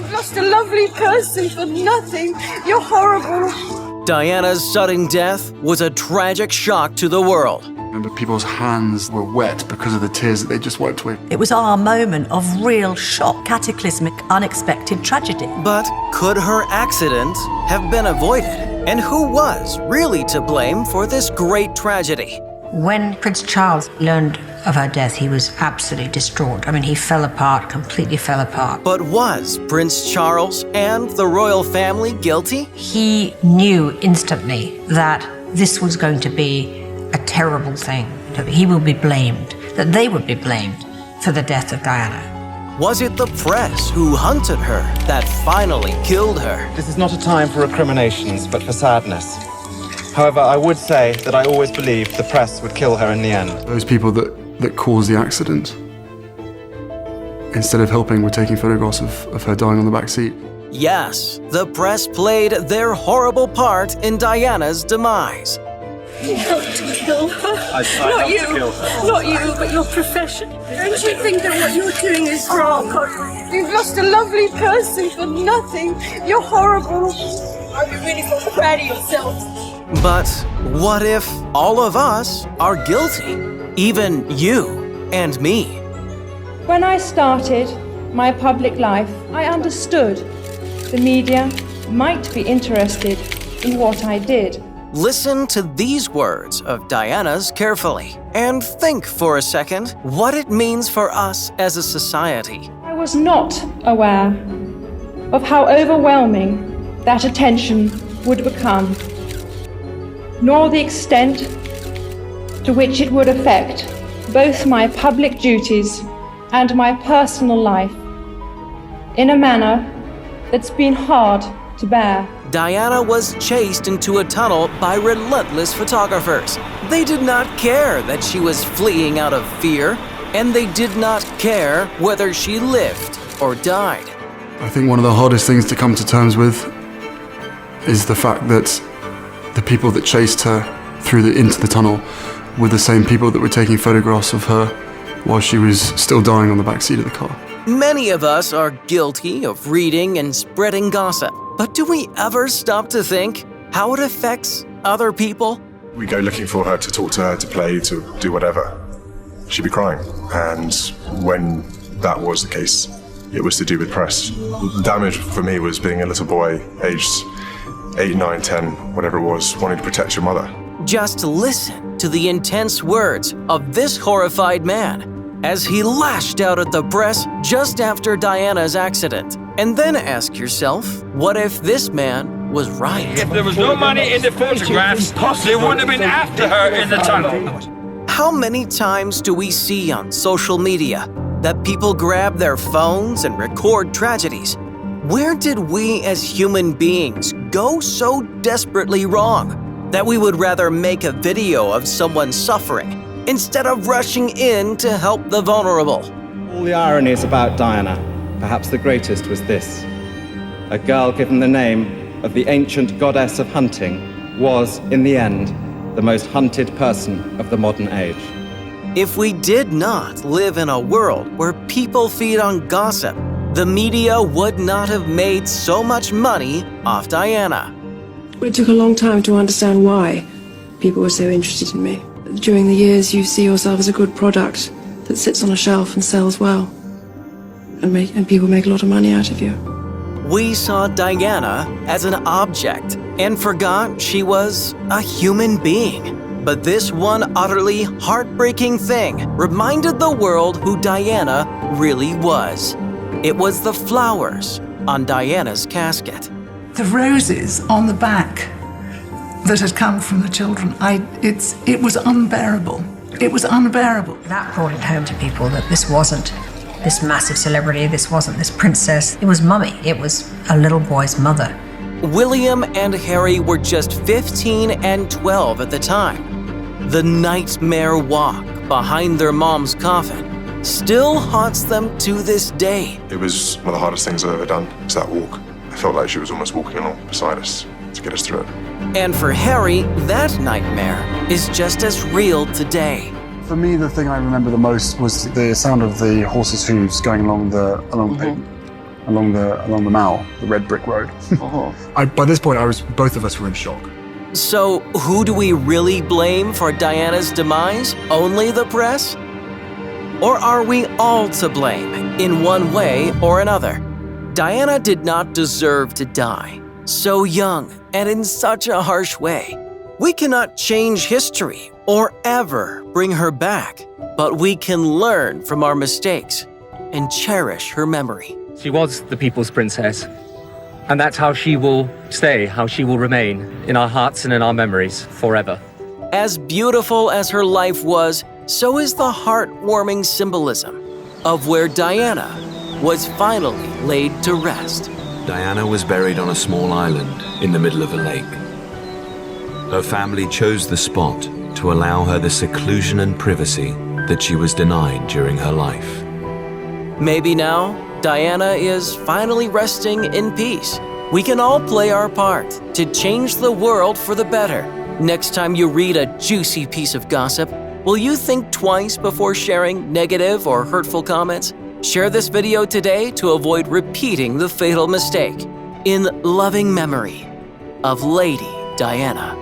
You've lost a lovely person for nothing. You're horrible. Diana's sudden death was a tragic shock to the world. Remember, people's hands were wet because of the tears that they just wiped away. It was our moment of real shock, cataclysmic, unexpected tragedy. But could her accident have been avoided? And who was really to blame for this great tragedy? When Prince Charles learned of her death, he was absolutely distraught. I mean, he fell apart, completely fell apart. But was Prince Charles and the royal family guilty? He knew instantly that this was going to be a terrible thing. He will be blamed, that they would be blamed for the death of Diana. Was it the press who hunted her that finally killed her? This is not a time for recriminations, but for sadness. However, I would say that I always believed the press would kill her in the end. Those people that caused the accident, instead of helping, were taking photographs of her dying on the back seat. Yes, the press played their horrible part in Diana's demise. You helped to kill her. Not you, not you, but your profession. Don't you think that what you're doing is wrong? You've lost a lovely person for nothing. You're horrible. Are you really proud of yourself? But what if all of us are guilty? Even you and me. When I started my public life, I understood the media might be interested in what I did. Listen to these words of Diana's carefully and think for a second what it means for us as a society. I was not aware of how overwhelming that attention would become, nor the extent to which it would affect both my public duties and my personal life in a manner that's been hard to bear. Diana was chased into a tunnel by relentless photographers. They did not care that she was fleeing out of fear, and they did not care whether she lived or died. I think one of the hardest things to come to terms with is the fact that the people that chased her into the tunnel were the same people that were taking photographs of her while she was still dying on the back seat of the car. Many of us are guilty of reading and spreading gossip. But do we ever stop to think how it affects other people? We go looking for her, to talk to her, to play, to do whatever. She'd be crying. And when that was the case, it was to do with press. The damage for me was being a little boy, aged 8, 9, 10, whatever it was, wanting to protect your mother. Just listen to the intense words of this horrified man as he lashed out at the press just after Diana's accident. And then ask yourself, what if this man was right? If there was no money in the photographs, they wouldn't have been after her in the tunnel. How many times do we see on social media that people grab their phones and record tragedies? Where did we as human beings go so desperately wrong that we would rather make a video of someone suffering instead of rushing in to help the vulnerable? All the ironies about Diana, perhaps the greatest was this. A girl given the name of the ancient goddess of hunting was, in the end, the most hunted person of the modern age. If we did not live in a world where people feed on gossip, the media would not have made so much money off Diana. It took a long time to understand why people were so interested in me. During the years, you see yourself as a good product that sits on a shelf and sells well. And people make a lot of money out of you. We saw Diana as an object and forgot she was a human being. But this one utterly heartbreaking thing reminded the world who Diana really was. It was the flowers on Diana's casket. The roses on the back that had come from the children, it was unbearable. It was unbearable. That brought it home to people that this wasn't this massive celebrity, this wasn't this princess. It was Mummy. It was a little boy's mother. William and Harry were just 15 and 12 at the time. The nightmare walk behind their mom's coffin still haunts them to this day. It was one of the hardest things I've ever done, was that walk. I felt like she was almost walking along beside us to get us through it. And for Harry, that nightmare is just as real today. For me, the thing I remember the most was the sound of the horses' hooves going along the pavement. along the Mall, the red brick road. By this point, both of us were in shock. So, who do we really blame for Diana's demise? Only the press? Or are we all to blame, in one way or another? Diana did not deserve to die, so young and in such a harsh way. We cannot change history or ever bring her back, but we can learn from our mistakes and cherish her memory. She was the people's princess, and that's how she will stay, how she will remain in our hearts and in our memories forever. As beautiful as her life was, so is the heartwarming symbolism of where Diana was finally laid to rest. Diana was buried on a small island in the middle of a lake. Her family chose the spot to allow her the seclusion and privacy that she was denied during her life. Maybe now, Diana is finally resting in peace. We can all play our part to change the world for the better. Next time you read a juicy piece of gossip, will you think twice before sharing negative or hurtful comments? Share this video today to avoid repeating the fatal mistake. In loving memory of Lady Diana.